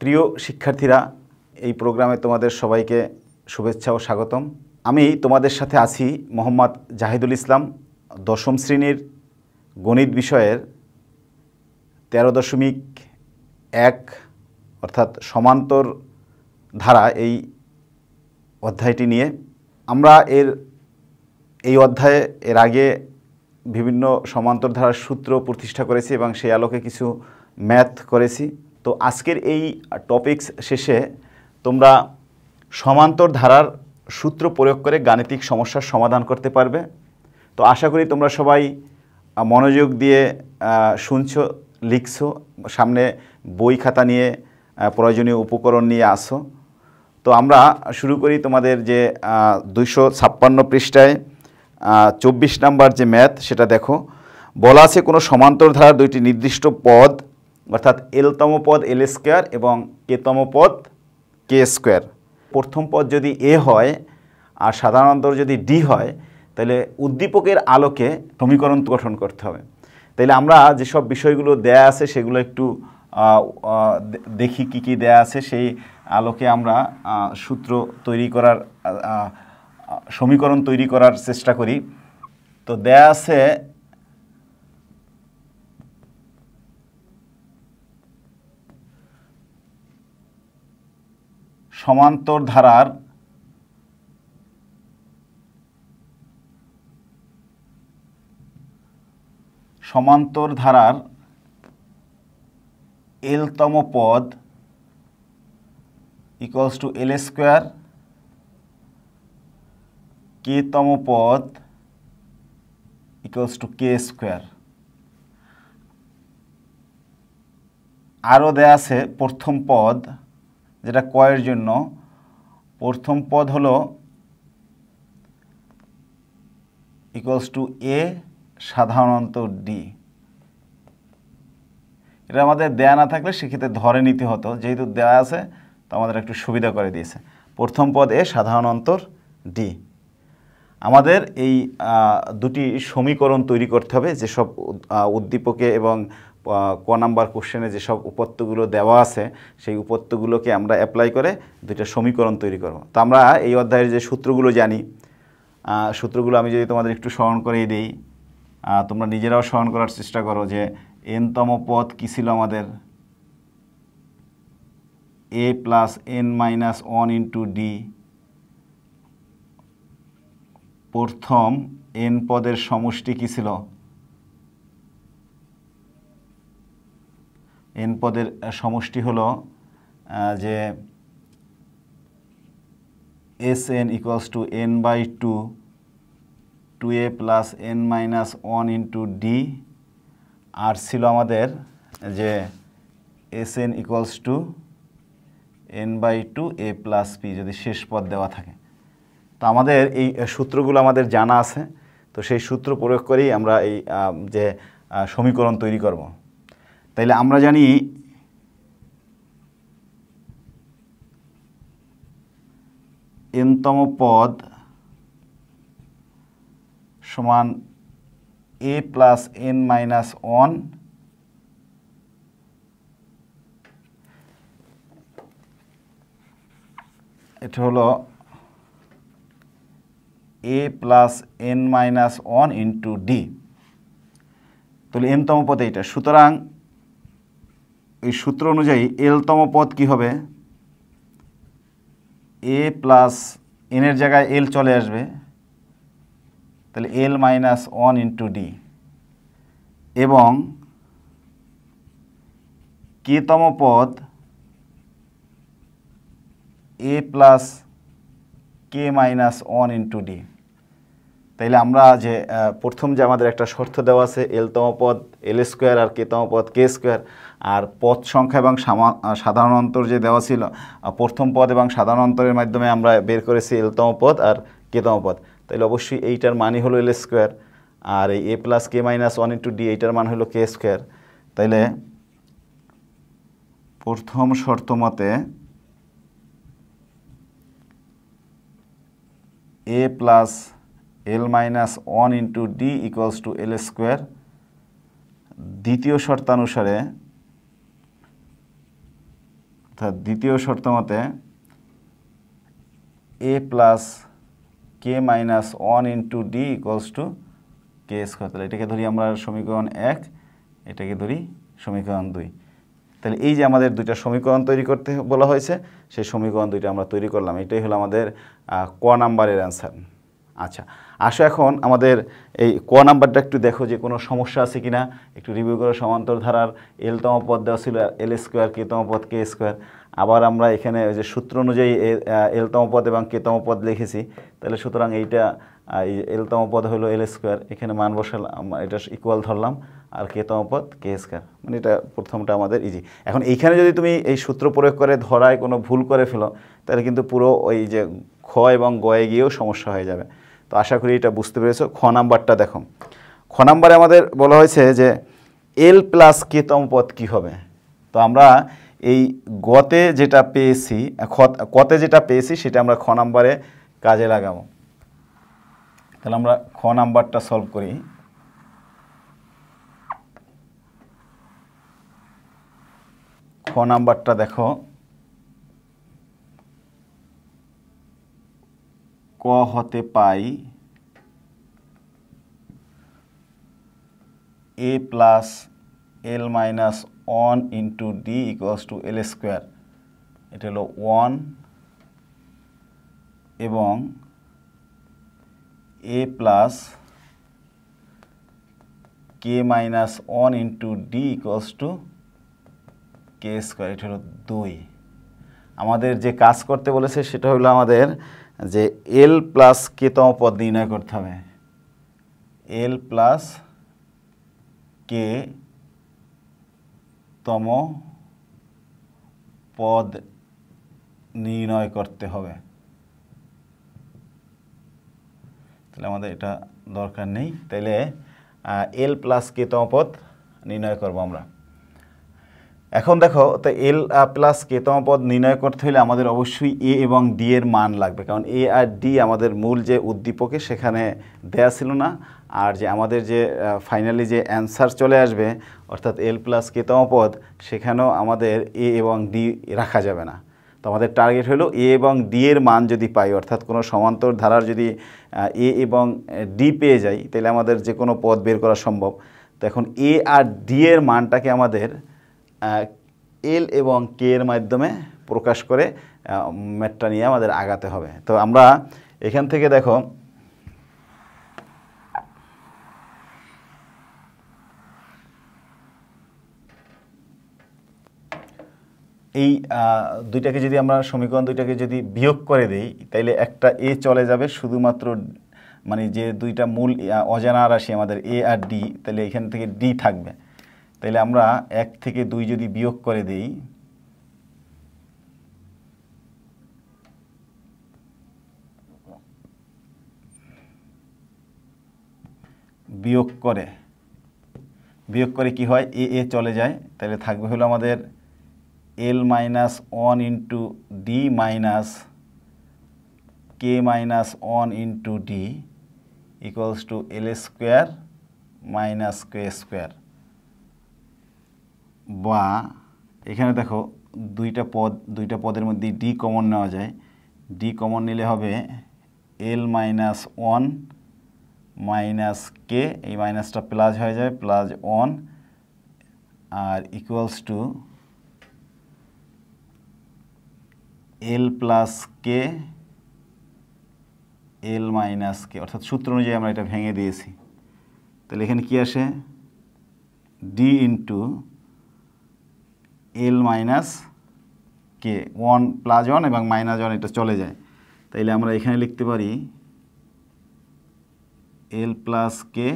প্রিয় শিক্ষার্থীরা, এই প্রোগ্রামে তোমাদের সবাইকে শুভেচ্ছা ও স্বাগতম। আমি তোমাদের সাথে আছি মোহাম্মদ জাহিদুল ইসলাম, দশম শ্রেণীর গণিত বিষয়ের 13.1 অর্থাৎ সমান্তর ধারা এই অধ্যায়টি নিয়ে। আমরা এই অধ্যায়ে এর আগে বিভিন্ন সমান্তর ধারার সূত্র প্রতিষ্ঠা করেছি এবং সেই আলোকে কিছু ম্যাথ করেছি। তো আজকের এই টপিকস শেষে তোমরা সমান্তর ধারার সূত্র প্রয়োগ করে গাণিতিক সমস্যার সমাধান করতে পারবে। তো আশা করি তোমরা সবাই মনোযোগ দিয়ে শুনছো, লিখছো, সামনে বই খাতা নিয়ে প্রয়োজনীয় উপকরণ নিয়ে আসো। তো আমরা শুরু করি। তোমাদের যে 256 পৃষ্ঠায় 24 নম্বর যে ম্যাথ সেটা দেখো। বলা আছে কোনো সমান্তর ধারার দুইটি নির্দিষ্ট পদ অর্থাৎ এলতম পদ এল স্কোয়ার এবং কেতম পদ কে স্কোয়ার। প্রথম পদ যদি এ হয় আর সাধারণ অন্তর যদি ডি হয়, তাহলে উদ্দীপকের আলোকে সমীকরণ গঠন করতে হবে। তাইলে আমরা যেসব বিষয়গুলো দেয়া আছে সেগুলো একটু দেখি কি কি দেয়া আছে, সেই আলোকে আমরা সূত্র তৈরি করার সমীকরণ তৈরি করার চেষ্টা করি। তো দেয়া আছে সমান্তর ধারার এলতম পদ ইকুয়ালস টু এল স্কোয়ার, কেতম পদ ইকুয়ালস টু কে স্কোয়ার। আরও দেয়া আছে প্রথম পদ, যেটা কয়ের জন্য প্রথম পদ হলো ইকুয়ালস টু এ সাধারণত ডি। এটা আমাদের দেয়া না থাকলে সেক্ষেত্রে ধরে নিতে হতো, যেহেতু দেয়া আছে তো আমাদের একটু সুবিধা করে দিয়েছে। প্রথম পদ এ সাধারণ অন্তর ডি। আমাদের এই দুটি সমীকরণ তৈরি করতে হবে। যেসব উদ্দীপকে এবং ক নাম্বার কোশ্চেনে যেসব উপত্যগুলো দেওয়া আছে সেই উপত্যগুলোকে আমরা অ্যাপ্লাই করে দুইটা সমীকরণ তৈরি করব। তো আমরা এই অধ্যায়ের যে সূত্রগুলো জানি, সূত্রগুলো আমি যদি তোমাদের একটু স্মরণ করে দিই, তোমরা নিজেরাও স্মরণ করার চেষ্টা করো যে এনতম পদ কী ছিল আমাদের, a plus n minus 1 into d. প্রথম এন পদের সমষ্টি কী ছিল, এন পদের সমষ্টি হলো যে s n equals to n by two a plus n minus 1 into d. আর ছিল আমাদের যে s n equals to n by two a plus p, যদি শেষ পদ দেওয়া থাকে। তো আমাদের এই সূত্রগুলো আমাদের জানা আছে। তো সেই সূত্র প্রয়োগ করেই আমরা এই যে সমীকরণ তৈরি করব। তাইলে আমরা জানি এনতম পদ সমান এ প্লাস এন মাইনাস 1 এটা হলো a plus n minus 1 into d. তাহলে এনতম পদ এইটা। সুতরাং এই সূত্র অনুযায়ী এলতম পদ কি হবে, এ প্লাস এনের জায়গায় এল চলে আসবে, তাহলে এল মাইনাস 1 ইন্টু ডি। এবং কেতম পদ a plus k minus 1 into D. তাইলে আমরা যে প্রথম যে আমাদের একটা শর্ত দেওয়া আছে, এলতম পদ এল স্কোয়ার আর কেতম পদ কে স্কোয়ার, আর পদ সংখ্যা এবং সাধারণ অন্তর যে দেওয়া ছিল, প্রথম পদ এবং সাধারণ অন্তরের মাধ্যমে আমরা বের করেছি এলতম পদ আর কেতম পদ। তাইলে অবশ্যই এইটার মানই হলো এল স্কোয়ার, আর এই a plus k minus 1 into d এইটার মান হলো কে স্কোয়ার। তাইলে প্রথম শর্ত মতে a plus l minus 1 into d equals to l square. দ্বিতীয় শর্তানুসারে অর্থাৎ দ্বিতীয় শর্ত মতে a plus k minus 1 into d equals to k square. তাহলে এটাকে ধরি আমরা সমীকরণ 1, এটাকে ধরি সমীকরণ 2। তাহলে এই যে আমাদের দুইটা সমীকরণ তৈরি করতে বলা হয়েছে, সেই সমীকরণ দুইটা আমরা তৈরি করলাম। এটাই হলো আমাদের ক নাম্বারের অ্যান্সার। আচ্ছা, আসো এখন আমাদের এই ক নাম্বারটা একটু দেখো যে কোনো সমস্যা আছে কিনা, একটু রিভিউ করো। সমান্তর ধারার এলতম পদ দেওয়া ছিল এল স্কোয়ার, কেতম পদ কে স্কোয়ার। আবার আমরা এখানে ওই যে সূত্র অনুযায়ী এলতম পদ এবং কেতম পদ লিখেছি। তাহলে সুতরাং এইটা এই এলতম পদ হলো এল স্কোয়ার, এখানে মান বসালাম, এটা ইকুয়াল ধরলাম, আর কেতম পদ কে স্কোয়ার, মানে এটা প্রথমটা আমাদের ইজি। এখন এইখানে যদি তুমি এই সূত্র প্রয়োগ করে ধরায় কোনো ভুল করে ফেলো, তাহলে কিন্তু পুরো ওই যে খ এবং গয়ে গিয়েও সমস্যা হয়ে যাবে। তো আশা করি এটা বুঝতে পেরেছো। খ নাম্বারটা দেখো, খ নাম্বারে আমাদের বলা হয়েছে যে এল প্লাস কেতম পদ কী হবে। তো আমরা এই গতে যেটা পেয়েছি, কতে যেটা পেয়েছি সেটা আমরা খ নাম্বারে কাজে লাগাবো। তাহলে আমরা খ নাম্বারটা সলভ করি। খ নাম্বারটা দেখো, ক হতে পাই a plus l minus 1 into d equals to l square. এটা হলো 1 এবং a plus k minus 1 into d equals to k square. এটা হলো 2। আমাদের যে কাজ করতে বলেছে সেটা হলো আমাদের যে এল প্লাস কেতম পদ নির্ণয় করতে হবে। এল প্লাস কে তম পদ নির্ণয় করতে হবে। তাহলে আমাদের এটা দরকার নেই। তাইলে এল প্লাস কে তম পদ নির্ণয় করব আমরা। এখন দেখো, তো এল প্লাস কে তম পদ নির্ণয় করতে হলে আমাদের অবশ্যই এ এবং ডি এর মান লাগবে, কারণ এ আর ডি আমাদের মূল যে উদ্দীপকে সেখানে দেয়া ছিল না। আর যে আমাদের যে ফাইনালি যে অ্যান্সার চলে আসবে, অর্থাৎ এল প্লাস কে তম পদ, সেখানেও আমাদের এ এবং ডি রাখা যাবে না। তো আমাদের টার্গেট হলো এ এবং ডি এর মান যদি পাই, অর্থাৎ কোনো সমান্তর ধারার যদি এ এবং ডি পেয়ে যাই, তাহলে আমাদের যে কোনো পদ বের করা সম্ভব। তো এখন এ আর ডি এর মানটাকে আমাদের এল এবং কে এর মাধ্যমে প্রকাশ করে ম্যাথটা নিয়ে আমাদের আগাতে হবে। তো আমরা এখান থেকে দেখো, এই দুইটাকে যদি আমরা সমীকরণ দুইটাকে যদি বিয়োগ করে দেই, তাইলে একটা এ চলে যাবে, শুধুমাত্র মানে যে দুইটা মূল অজানা রাশি আমাদের এ আর ডি, তাহলে এখান থেকে ডি থাকবে। তাইলে আমরা 1 থেকে 2 যদি বিয়োগ করে দেই, বিয়োগ করে কি হয়, এ এ চলে যায়। তাহলে থাকবে হলো আমাদের l minus 1 into d minus k minus 1 into d equals to l square minus k square. বা এখানে দেখো দুইটা পদের মধ্যে ডি কমন নেওয়া যায়। ডি কমন নিলে হবে এল মাইনাস 1 মাইনাস কে, এই মাইনাসটা প্লাস হয়ে যায়, প্লাস 1 আর equals to l plus k l minus k, অর্থাৎ সূত্র অনুযায়ী আমরা এটা ভেঙে দিয়েছি। তাহলে এখানে কি আসে, ডি ইন্টু এল মাইনাস কে, 1 প্লাস 1 এবং মাইনাস 1 এটা চলে যায়। তাইলে আমরা এখানে লিখতে পারি এল প্লাস কে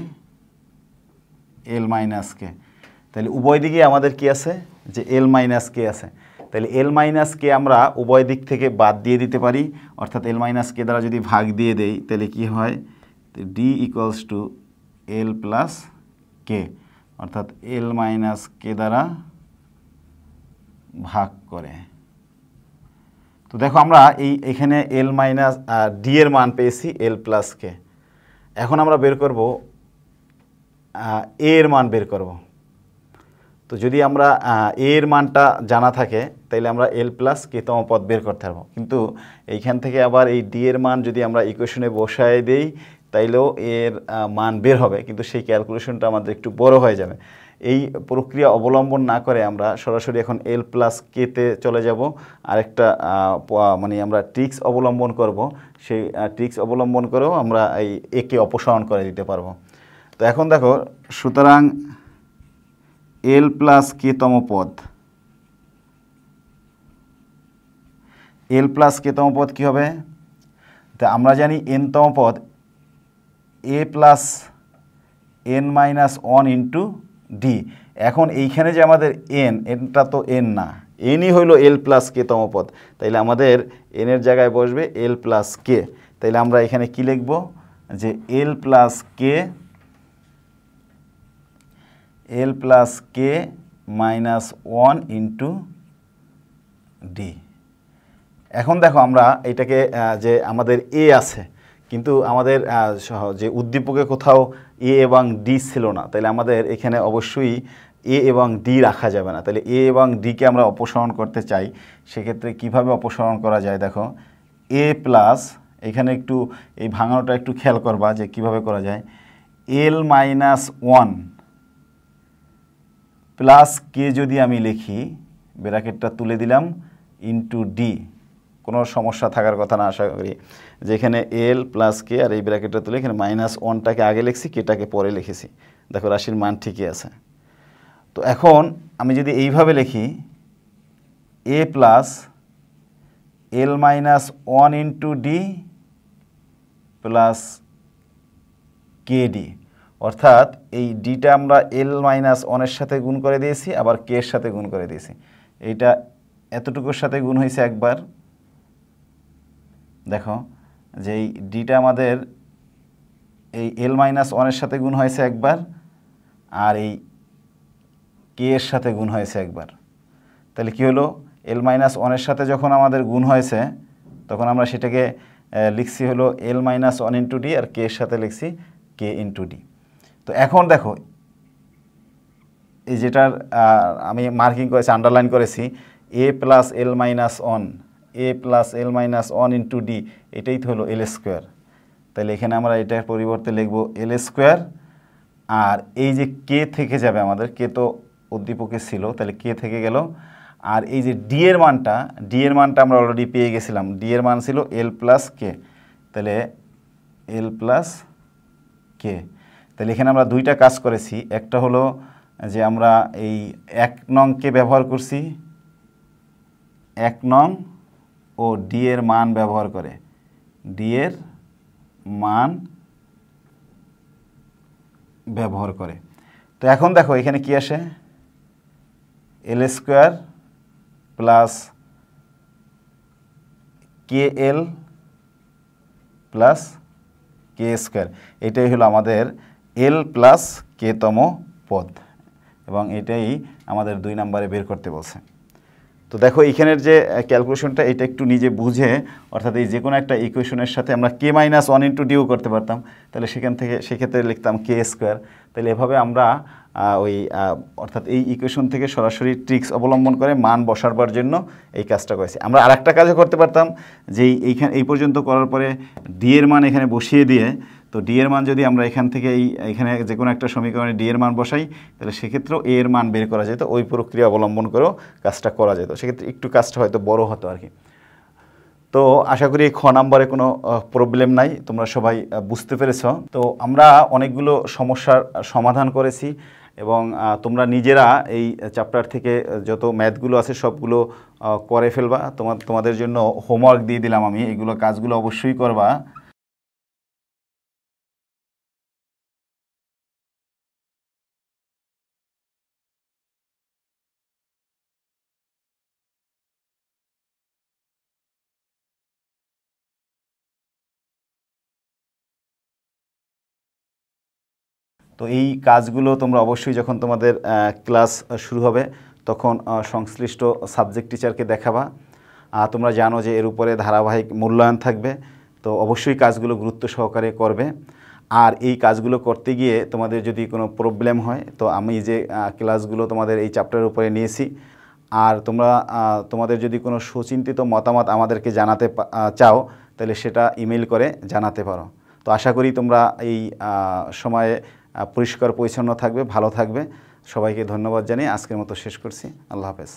এল মাইনাস কে। তাহলে উভয় দিকে আমাদের কি আছে, যে এল মাইনাস কে আছে। তাহলে এল মাইনাস কে আমরা উভয় দিক থেকে বাদ দিয়ে দিতে পারি, অর্থাৎ এল মাইনাস কে দ্বারা যদি ভাগ দিয়ে দেই, তাহলে কি হয়, d equals to l plus k, অর্থাৎ এল মাইনাস কে দ্বারা ভাগ করে। তো দেখো আমরা এখানে এল মাইনাস ডি এর মান পেয়েছি এল প্লাস কে। এখন আমরা বের করব এ এর মান বের করব। তো তো যদি আমরা এর মানটা জানা থাকে তাইলে আমরা এল প্লাস কেতম পদ বের করতে পারবো, কিন্তু এইখান থেকে আবার এই ডি এর মান যদি আমরা ইকুয়েশনে বসায় দেই তাইলেও এর মান বের হবে, কিন্তু সেই ক্যালকুলেশনটা আমাদের একটু বড় হয়ে যাবে। এই প্রক্রিয়া অবলম্বন না করে আমরা সরাসরি এখন এল প্লাস কেতে চলে যাব। আরেকটা মানে আমরা ট্রিক্স অবলম্বন করব, সেই ট্রিক্স অবলম্বন করেও আমরা এই একে অপসারণ করে দিতে পারবো। তো এখন দেখো, সুতরাং এল প্লাস কেতম পদ, এল প্লাস কেতম পদ কী হবে? তা আমরা জানি এনতম পদ a plus n minus one into d. এখন এইখানে যে আমাদের এন, এনটা তো এন না, এনই হইল এল প্লাস কেতম পদ, তাইলে আমাদের এনের জায়গায় বসবে এল প্লাস কে। তাইলে আমরা এখানে কি লিখব যে এল প্লাস কে, এল plus k minus one into d. এখন দেখো আমরা এটাকে যে আমাদের এ আছে, কিন্তু আমাদের যে উদ্দীপকে কোথাও এ এবং ডি ছিল না, তাহলে আমাদের এখানে অবশ্যই এ এবং ডি রাখা যাবে না। তাহলে এ এবং ডিকে আমরা অপসারণ করতে চাই, সেক্ষেত্রে কিভাবে অপসারণ করা যায়? দেখো, এ প্লাস, এখানে একটু এই ভাঙানোটা একটু খেয়াল করবা যে কিভাবে করা যায়। এল মাইনাস ওয়ান প্লাস কে যদি আমি লিখি, ব্র্যাকেটটা তুলে দিলাম, ইন্টু ডি, কোনো সমস্যা থাকার কথা না আশা করি। যেখানে এল প্লাস কে আর এই ব্র্যাকেটটা তুলে এখানে মাইনাস ওয়ানটাকে আগে লিখছি, কেটাকে পরে লিখেছি। দেখো রাশির মান ঠিকই আছে। তো এখন আমি যদি এইভাবে লিখি, a plus l minus one into d plus k d, অর্থাৎ এই ডিটা আমরা এল মাইনাস ওয়ানের সাথে গুণ করে দিয়েছি, আবার কে এর সাথে গুণ করে দিয়েছি। এইটা এতটুকুর সাথে গুণ হয়েছে একবার, দেখো যে এই ডিটা আমাদের এই এল মাইনাস ওয়ানের সাথে গুণ হয়েছে একবার, আর এই কে এর সাথে গুণ হয়েছে একবার। তাহলে কি হলো, এল মাইনাস ওয়ানের সাথে যখন আমাদের গুণ হয়েছে তখন আমরা সেটাকে লিখছি হলো এল মাইনাস ওয়ান ইন্টু ডি, আর কে এর সাথে লিখছি কে ইন্টু ডি। তো এখন দেখো এই যেটার আমি মার্কিং করেছি, আন্ডারলাইন করেছি, এ প্লাস এল মাইনাস ওয়ান, এ plus l minus one into D, এটাই তো হলো এল স্কোয়ার। তাহলে এখানে আমরা এটার পরিবর্তে লিখব এল স্কোয়ার, আর এই যে কে থেকে যাবে আমাদের, কে তো উদ্দীপকে ছিল, তাহলে কে থেকে গেল, আর এই যে ডি এর মানটা আমরা অলরেডি পেয়ে গেছিলাম, ডি এর মান ছিল এল প্লাস কে, তাহলে এল প্লাস কে। তাহলে এখানে আমরা দুইটা কাজ করেছি, একটা হলো যে আমরা এই 1 নংকে ব্যবহার করছি, 1 নং ও ডি এর মান ব্যবহার করে, ডি এর মান ব্যবহার করে। তো এখন দেখো এখানে কি আসে, এল স্কোয়ার প্লাস কে এল প্লাস কে স্কোয়ার, এটাই হলো আমাদের এল প্লাস কে তম পদ, এবং এটাই আমাদের 2 নম্বরে বের করতে বলছে। তো দেখো এইখানের যে ক্যালকুলেশনটা, এটা একটু নিজে বুঝে, অর্থাৎ এই যে কোনো একটা ইকুয়েশনের সাথে আমরা কে মাইনাস ওয়ান ইন্টু ডিও করতে পারতাম, তাহলে সেক্ষেত্রে লিখতাম কে স্কোয়ার। তাহলে এভাবে আমরা অর্থাৎ এই ইকুয়েশন থেকে সরাসরি ট্রিক্স অবলম্বন করে মান বসাবার জন্য এই কাজটা করেছি। আমরা আরেকটা কাজও করতে পারতাম, যে এই পর্যন্ত করার পরে ডি এর মান এখানে বসিয়ে দিয়ে, তো ডি এর মান যদি আমরা এখান থেকে এখানে যে কোনো একটা সমীকরণে ডি এর মান বসাই, তাহলে সেক্ষেত্রেও এ এর মান বের করা যেত, ওই প্রক্রিয়া অবলম্বন করেও কাজটা করা যেত, সেক্ষেত্রে একটু কাজটা হয়তো বড় হতো আর কি। তো আশা করি খ নাম্বারে কোনো প্রবলেম নাই, তোমরা সবাই বুঝতে পেরেছ। তো আমরা অনেকগুলো সমস্যার সমাধান করেছি, এবং তোমরা নিজেরা এই চ্যাপ্টার থেকে যত ম্যাথগুলো আছে সবগুলো করে ফেলবা। তোমাদের জন্য হোমওয়ার্ক দিয়ে দিলাম আমি, এগুলো কাজগুলো অবশ্যই করবা। তো এই কাজগুলো তোমরা অবশ্যই যখন তোমাদের ক্লাস শুরু হবে তখন সংশ্লিষ্ট সাবজেক্ট টিচারকে দেখাবা। তোমরা জানো যে এর উপরে ধারাবাহিক মূল্যায়ন থাকবে, তো অবশ্যই কাজগুলো গুরুত্ব সহকারে করবে। আর এই কাজগুলো করতে গিয়ে তোমাদের যদি কোনো প্রবলেম হয়, তো আমি যে ক্লাসগুলো তোমাদের এই চ্যাপ্টারের উপরে নিয়েছি, আর তোমরা তোমাদের যদি কোনো সুচিন্তিত মতামত আমাদেরকে জানাতে চাও, তাহলে সেটা ইমেল করে জানাতে পারো। তো আশা করি তোমরা এই সময়ে পরিষ্কার পরিচ্ছন্ন থাকবে, ভালো থাকবে। সবাইকে ধন্যবাদ জানিয়ে আজকের মতো শেষ করছি। আল্লাহ হাফেজ।